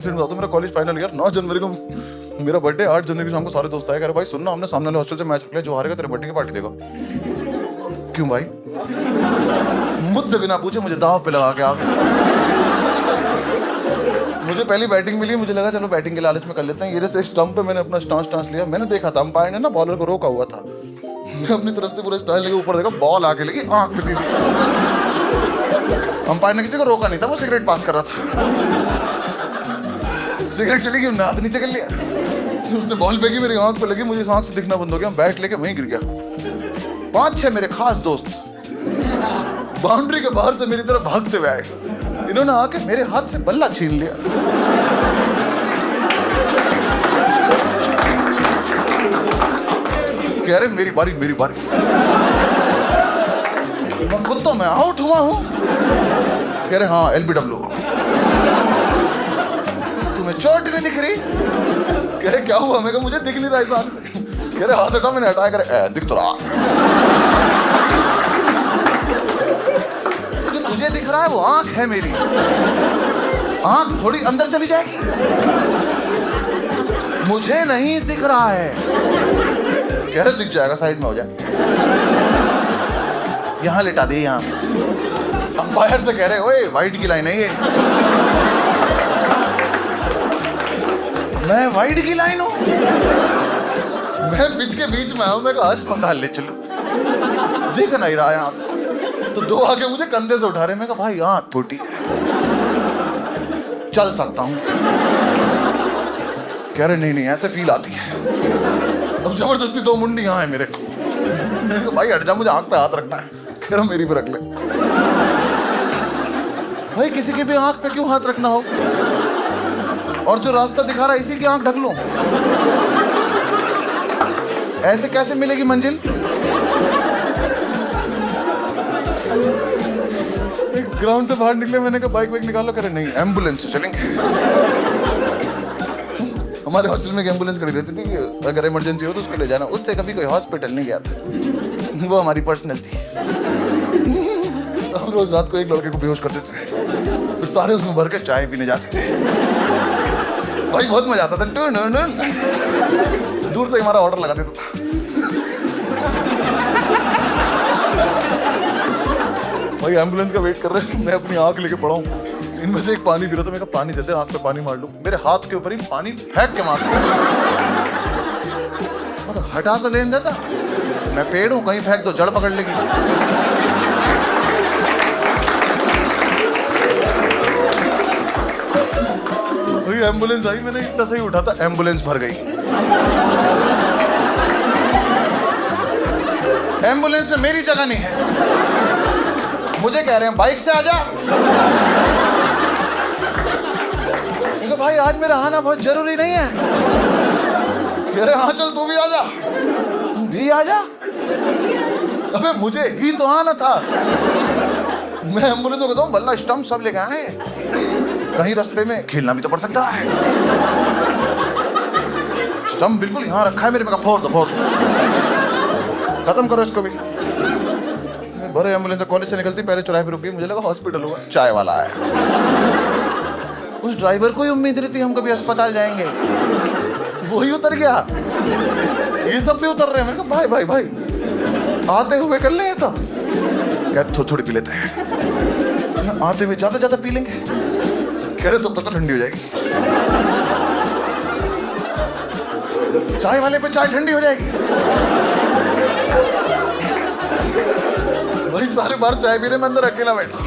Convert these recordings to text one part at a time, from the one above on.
तो मेरा college final year 9 जनवरी को मेरा बर्थडे, 8 जनवरी को शाम को सारे दोस्त आए, कह रहे भाई सुनना हमने सामने वाले हॉस्टल से मैच खेला, जो हारेगा तेरे बर्थडे की पार्टी देगा। क्यों भाई? मुझसे बिना पूछे मुझे दाव पे लगा के आ गए। मुझे पहली बैटिंग मिली, मुझे लगा चलो बैटिंग के लालच में कर लेते हैं। ये जैसे स्टंप पे मैंने अपना स्टांस लिया, मैंने देखा था अंपायर ने ना बॉलर को रोका हुआ था, मैं अपनी तरफ से पूरा स्टाइल लेके ऊपर देखा, बॉल आके लगी आंख पे सीधी। अंपायर ने किसी को रोका नहीं था, वो सिगरेट पास कर रहा था। सिगरेट चली गई, हाथ नीचे कर लिया, उसने बॉल फेंकी, मेरी आंख पे लगी, मुझे आंख से दिखना बंद हो गया, बैट लेके वहीं गिर गया। 5-6 मेरे खास दोस्त बाउंड्री के बाहर से मेरी तरफ भागते हुए आए, इन्होंने आके मेरे हाथ से बल्ला छीन लिया। कह रहे मेरी बारी मेरी बारी। मैं खुद तो मैं आउट हुआ हूं। कह रहे हाँ LBW। तुम्हें चोट नहीं दिख रही? कह रहे क्या हुआ? मैं कहा मुझे दिख नहीं रहा इस आंख से। कह रहे हाथ हटा, मैंने हटाया, करे दिख तो रहा। तो जो तुझे दिख रहा है वो आंख है मेरी, आंख थोड़ी अंदर चली जाएगी, मुझे नहीं दिख रहा है। कह रहे दिख जाएगा, साइड में हो जाए, यहां लेटा दे यहां। अंपायर से कह रहे ओए वाइड की लाइन है ये। मैं वाइड की लाइन हूं, मैं पिच के बीच में आऊं, मैं कहा अस्पताल ले चलो, देख नहीं रहा यहां से। तो 2 आके मुझे कंधे से उठा रहे, मैं कहा भाई आंख फूटी है, चल सकता हूं। कह रहे नहीं ऐसे फील आती है। अब जबरदस्ती 2 मुंडियां हैं मेरे को। मैंने कहा भाई हट जा, मुझे आंख पे हाथ रखना है। कह रहा मेरी पे रख ले। भाई किसी की भी आंख पे क्यों हाथ रखना हो? और जो रास्ता दिखा रहा है इसी की आंख ढक लो। ऐसे कैसे मिलेगी मंजिल? ग्राउंड से बाहर निकले, मैंने कहा बाइक निकालो, करे नहीं एम्बुलेंस से चलेंगे। हमारे हॉस्टल में एक एम्बुलेंस खड़ी रहती थी, अगर इमरजेंसी हो तो उसको ले जाना। उससे कभी कोई हॉस्पिटल नहीं गया था, वो हमारी पर्सनल थी। हम रोज रात को एक लड़के को बेहोश करते थे, फिर सारे उसमें भर के चाय पीने जाते थे। भाई बहुत मजा आता था। दूर से हमारा ऑर्डर लगा देता था। भाई एम्बुलेंस का वेट कर रहे हैं, मैं अपनी आंख लेके पड़ा हूँ, इनमें से एक पानी पी रहा था। मैं कहा पानी देते, आंख पे पानी मार लूं। मेरे हाथ के ऊपर ही पानी फेंक के मार, हटा तो लेने देता, मैं पेड़ हूं, कहीं फेंक दो जड़ पकड़ लेगी। भाई एम्बुलेंस आई, मैंने इतना सही उठा था, एम्बुलेंस भर गई। एम्बुलेंस में मेरी जगह नहीं है। मुझे कह रहे हैं बाइक से आजा। भाई आज मेरा आना बहुत जरूरी नहीं है। कह रहे हाँ चल तू भी आजा, भी आजा। अबे मुझे ही तो आना था। मैं एम्बुलेंस को कहता हूँ बल्ला स्टंप सब लेके आए, कहीं रास्ते में खेलना भी तो पड़ सकता है। स्टंप बिल्कुल यहाँ रखा है मेरे में, फोड़ दो खत्म करो इसको भी। बड़े एम्बुलेंस कॉलेज से निकलती पहले चौराहे पे रुकी, मुझे लगा हॉस्पिटल हुआ, चाय वाला आया। उस ड्राइवर को ही उम्मीद रहती हम कभी अस्पताल जाएंगे, वही उतर गया। ये सब भी उतर रहे हैं। मैंने कहा भाई भाई भाई आते हुए कर लेंगे तो क्या, थोड़ी पी लेते हैं, आते हुए ज्यादा पी लेंगे। कह रहे तो ठंडी हो जाएगी, चाय वाले पे चाय ठंडी हो जाएगी। भाई सारे बार चाय पी रहे, मैं अंदर अकेला बैठा।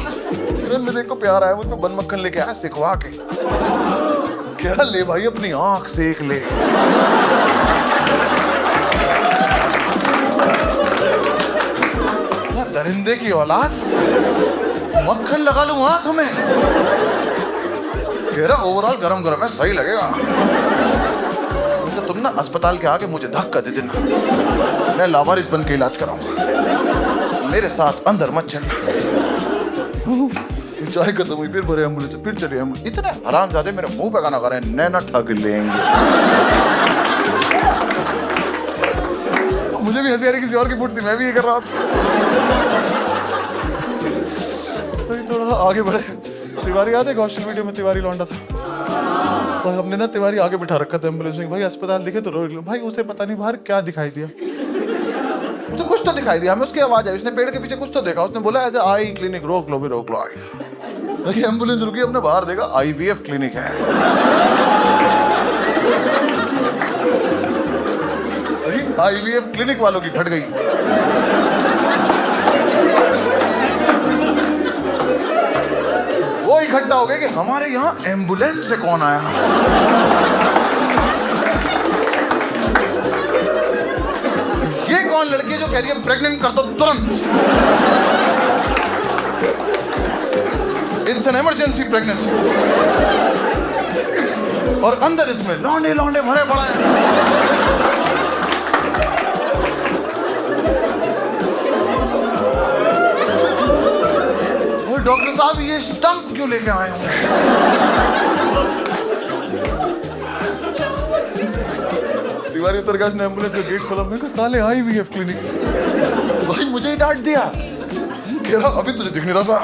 मेरे को प्यार आया, मुझको बन मक्खन लेके आया सिखवा के। क्या ले भाई अपनी आंख सेक ले। दरिंदे की औलाद, मक्खन लगा लूं आंख में। कह रहा ओवरऑल गरम है, सही लगेगा। तो तुम ना अस्पताल के आगे मुझे धक्का दे देना, मैं लावारिस बन के इलाज कराऊंगा, मेरे साथ अंदर मत चलना। चाय खत्म हुई, फिर भरे एम्बुलेंस, फिर चले एम्बुलेंस। इतने हरामजादे मेरे मुंह पे गाना गा रहे हैं, नैना ठग लेंगे। मुझे भी हंसी आ रही, किसी और की फुट थी, मैं भी ये कर रहा था। थोड़ा आगे बढ़े। तिवारी याद है हॉस्टल वीडियो में तिवारी लौंडा था, भाई हमने ना तिवारी आगे बिठा रखा था एम्बुलेंस में, भाई अस्पताल दिखे तो रोक लो। भाई उसे पता नहीं बाहर क्या दिखाई दिया, तो कुछ तो दिखाई दिया हमें, उसकी आवाज आई, उसने पेड़ के पीछे कुछ तो देखा, उसने बोला ऐसे आई क्लिनिक रोक लो भी, रोक लो आई। एम्बुलेंस रुकी, हमने बाहर देखा IVF क्लिनिक है। IVF क्लिनिक वालों की फट गई। वो इकट्ठा हो गए कि हमारे यहाँ एम्बुलेंस से कौन आया। ये कौन लड़की है जो कह रही है प्रेग्नेंट कर दो तुरंत, इट्स एन इमरजेंसी प्रेगनेंसी। और अंदर इसमें लौंडे लौंडे भरे पड़े हैं। डॉक्टर साहब ये स्टंप क्यों लेके आए होंगे? तिवारी उत्तरकाश ने एम्बुलेंस का गेट खोला, मैंने कहा साले IVF क्लिनिक। भाई मुझे ही डांट दिया, कह रहा अभी तुझे दिख नहीं रहा था।